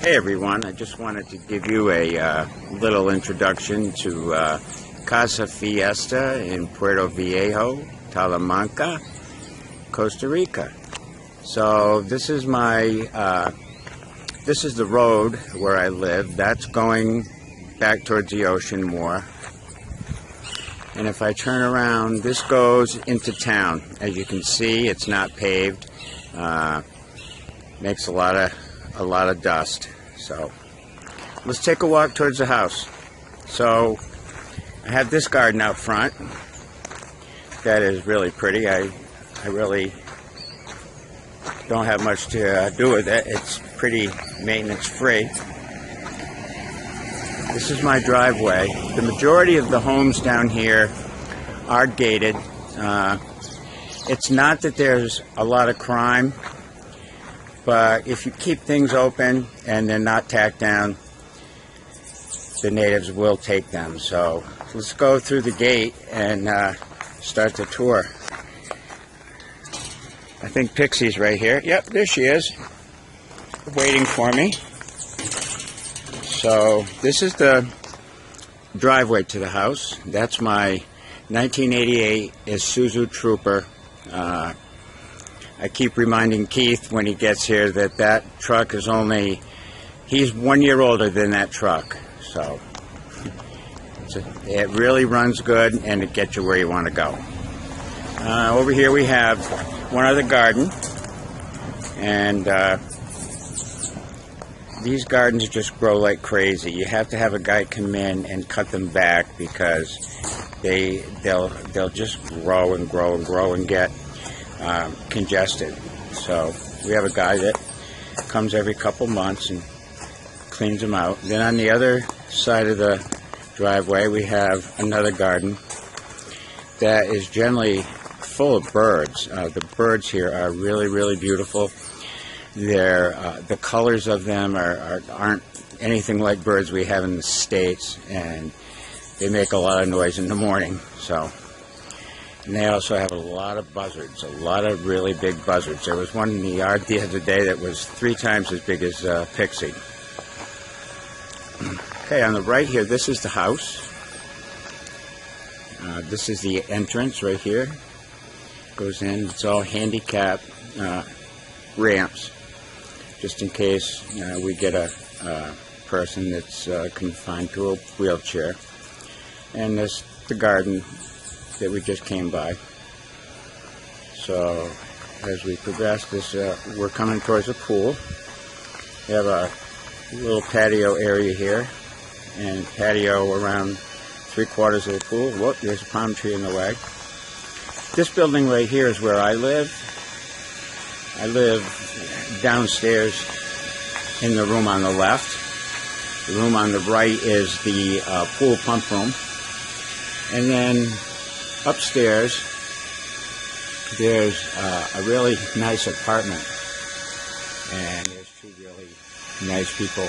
Hey everyone, I just wanted to give you a little introduction to Casa Fiesta in Puerto Viejo, Talamanca, Costa Rica. So this is this is the road where I live. That's going back towards the ocean more. And if I turn around, this goes into town. As you can see, it's not paved. Makes a lot of dust. So let's take a walk towards the house. So I have this garden out front that is really pretty. I really don't have much to do with it. It's pretty maintenance free. This is my driveway. The majority of the homes down here are gated. It's not that there's a lot of crime, but if you keep things open and they're not tacked down, the natives will take them. So let's go through the gate and start the tour. I think Pixie's right here. Yep, there she is, waiting for me. So this is the driveway to the house. That's my 1988 Isuzu Trooper. I keep reminding Keith when he gets here that that truck is he's 1 year older than that truck. So it really runs good and it gets you where you want to go. Over here we have one other garden, and these gardens just grow like crazy. You have to have a guy come in and cut them back because they'll just grow and grow and grow and get congested. So we have a guy that comes every couple months and cleans them out. Then on the other side of the driveway we have another garden that is generally full of birds. The birds here are really beautiful. The colors of them aren't anything like birds we have in the States, and they make a lot of noise in the morning. And they also have a lot of buzzards, a lot of really big buzzards. There was one in the yard the other day that was 3 times as big as Pixie. Okay, on the right here, this is the house. This is the entrance right here. Goes in. It's all handicap ramps, just in case we get a person that's confined to a wheelchair. And this the garden that we just came by. So as we progress, we're coming towards a pool. We have a little patio area here, and patio around 3/4 of the pool. Whoop, there's a palm tree in the way. This building right here is where I live. I live downstairs in the room on the left. The room on the right is the pool pump room. And then upstairs, there's a really nice apartment. And there's 2 really nice people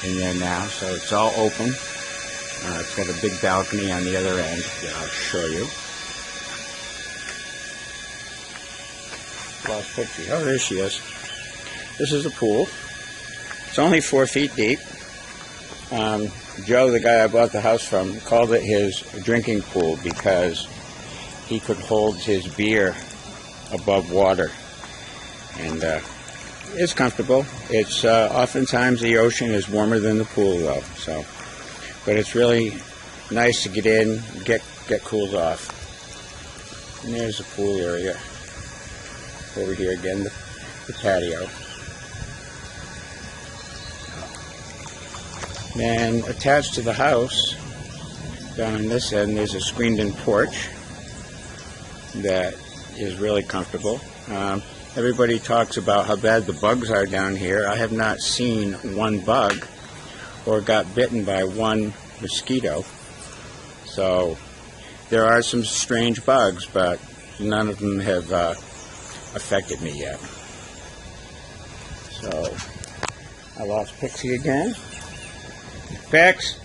in there now. So it's all open. It's got a big balcony on the other end that I'll show you. Lost Pixie. Oh, there she is. This is the pool. It's only 4 feet deep. Joe, the guy I bought the house from, called it his drinking pool because he could hold his beer above water. And it's comfortable. It's oftentimes the ocean is warmer than the pool though. But it's really nice to get in, get cooled off. And there's the pool area. Over here again, the patio. And attached to the house, down on this end, there's a screened-in porch that is really comfortable. Everybody talks about how bad the bugs are down here. I have not seen one bug or got bitten by one mosquito. So there are some strange bugs, but none of them have affected me yet. So I lost Pixie again. Pix!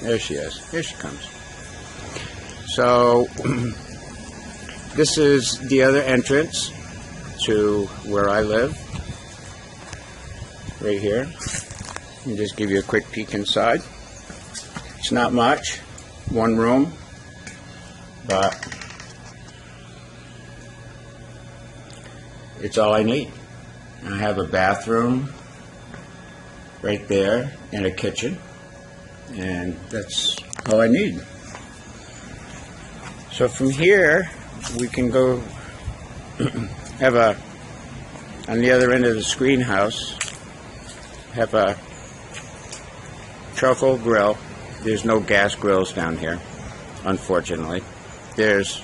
There she is. Here she comes. So this is the other entrance to where I live. right here. And just give you a quick peek inside. It's not much, one room, but it's all I need. I have a bathroom right there and a kitchen, and that's all I need. So from here we can go have on the other end of the screen house, have a charcoal grill. There's no gas grills down here, unfortunately. There's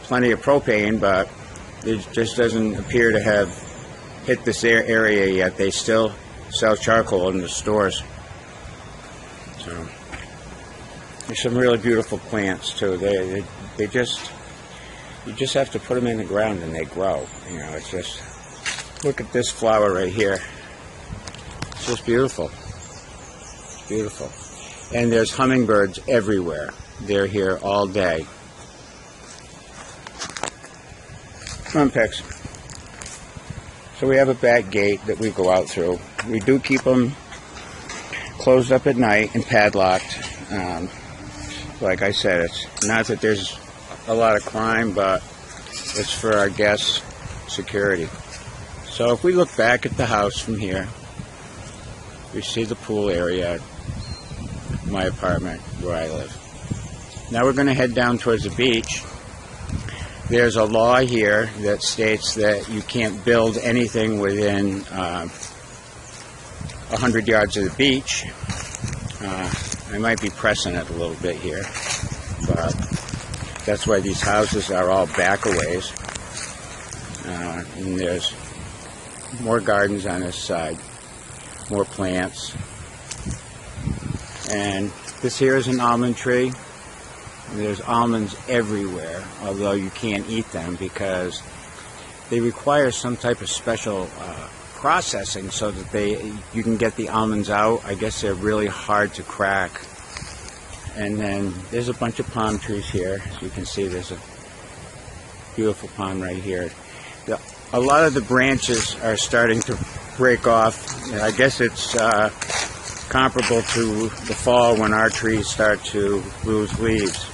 plenty of propane, but it just doesn't appear to have hit this area yet. They still sell charcoal in the stores. So there's some really beautiful plants too. They just, you just have to put them in the ground and they grow. You know, it's just, look at this flower right here. It's just beautiful. It's beautiful. And there's hummingbirds everywhere. They're here all day. Come on, Pix. So we have a back gate that we go out through. We do keep them closed up at night and padlocked. Like I said, it's not that there's a lot of crime, but it's for our guests' security. So if we look back at the house from here, we see the pool area, my apartment where I live. Now we're going to head down towards the beach. There's a law here that states that you can't build anything within 100 yards of the beach. I might be pressing it a little bit here, but that's why these houses are all back-a-ways. And there's more gardens on this side, more plants. And this here is an almond tree. And there's almonds everywhere, although you can't eat them because they require some type of special processing so that you can get the almonds out. I guess they're really hard to crack. And then there's a bunch of palm trees here. As you can see, there's a beautiful palm right here. A lot of the branches are starting to break off. I guess it's comparable to the fall when our trees start to lose leaves.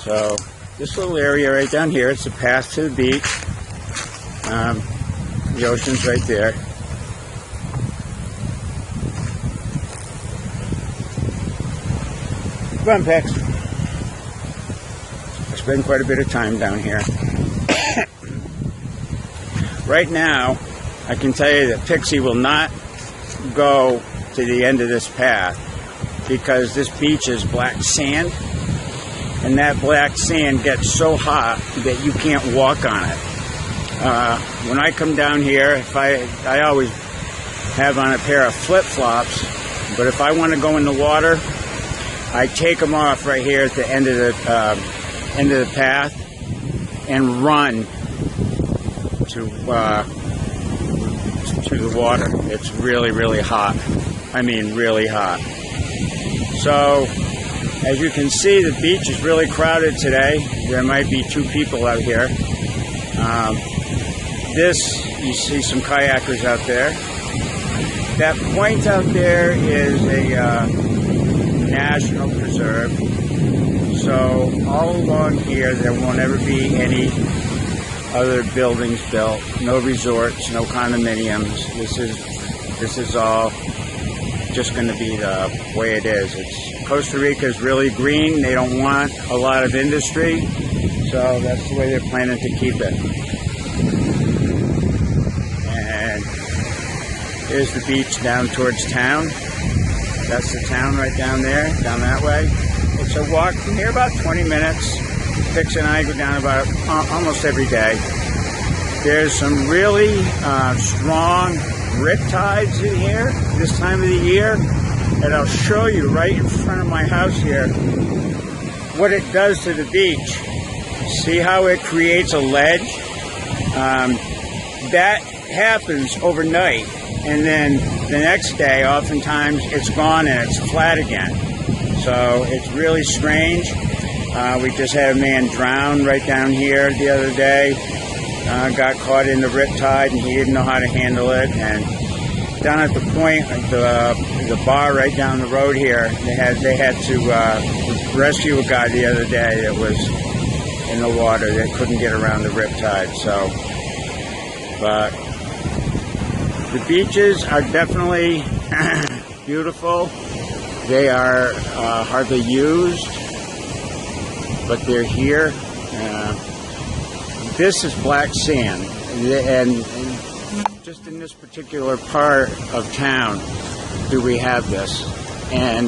So this little area right down here, it's a path to the beach. The ocean's right there. Come on, Pex. I spend quite a bit of time down here. Right now, I can tell you that Pixie will not go to the end of this path because this beach is black sand, and that black sand gets so hot that you can't walk on it. When I come down here, I always have on a pair of flip-flops, but if I want to go in the water, I take them off right here at the end of the path and run to the water. It's really, really hot. I mean, really hot. So, as you can see, the beach is really crowded today. There might be 2 people out here. You see some kayakers out there. That point out there is a national preserve. So all along here, there won't ever be any other buildings built. No resorts, no condominiums. This is all just going to be the way it is. Costa Rica is really green. They don't want a lot of industry, so that's the way they're planning to keep it. And here's the beach down towards town. That's the town right down there, down that way. It's a walk from here about 20 minutes. Fix and I go down about almost every day. There's some really strong riptides in here this time of the year, and I'll show you right in front of my house here what it does to the beach. See how it creates a ledge? That happens overnight, and then the next day oftentimes it's gone and it's flat again. So it's really strange. We just had a man drown right down here the other day. Got caught in the riptide and he didn't know how to handle it, and down at the point, the bar right down the road here, they had to rescue a guy the other day that was in the water that couldn't get around the riptide. So, but the beaches are definitely beautiful. They are hardly used, but they're here. This is black sand, and just in this particular part of town do we have this. And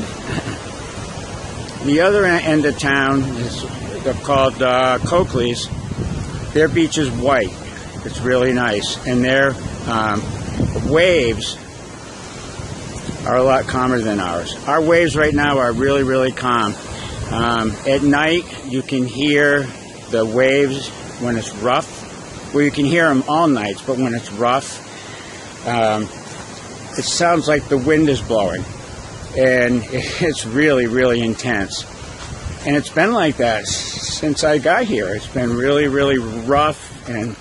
the other end of town is called Coakley's. Their beach is white. It's really nice, and their waves are a lot calmer than ours. Our waves right now are really, really calm. At night, you can hear the waves when it's rough. Well, you can hear them all nights, but when it's rough, it sounds like the wind is blowing, and it's really, really intense. And it's been like that since I got here. It's been really, really rough, and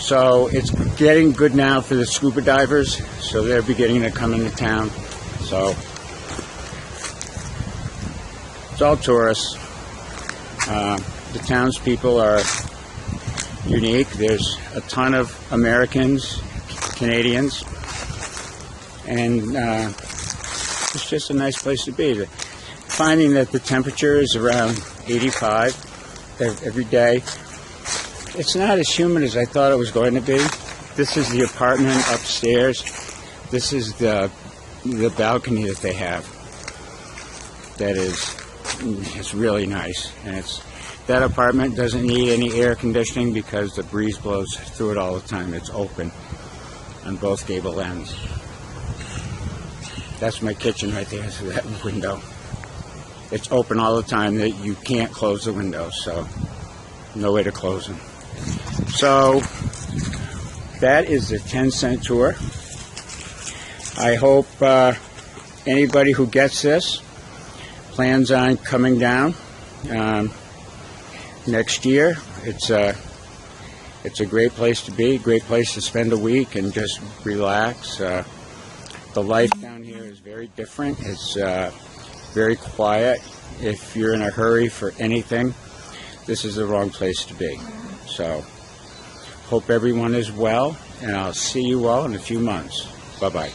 so it's getting good now for the scuba divers, so they're beginning to come into town. So it's all tourists. The townspeople are unique. There's a ton of Americans, Canadians, and it's just a nice place to be. Finding that the temperature is around 85 every day. It's not as humid as I thought it was going to be. This is the apartment upstairs. This is the balcony that they have. That is, it's really nice. And that apartment doesn't need any air conditioning because the breeze blows through it all the time. It's open on both gable ends. That's my kitchen right there, so that window. It's open all the time. That you can't close the windows, so no way to close them. So that is the 10-cent tour. I hope anybody who gets this plans on coming down next year. It's a great place to be, great place to spend a week and just relax. The life down here is very different. It's very quiet. If you're in a hurry for anything, this is the wrong place to be. So, hope everyone is well, and I'll see you all in a few months. Bye-bye.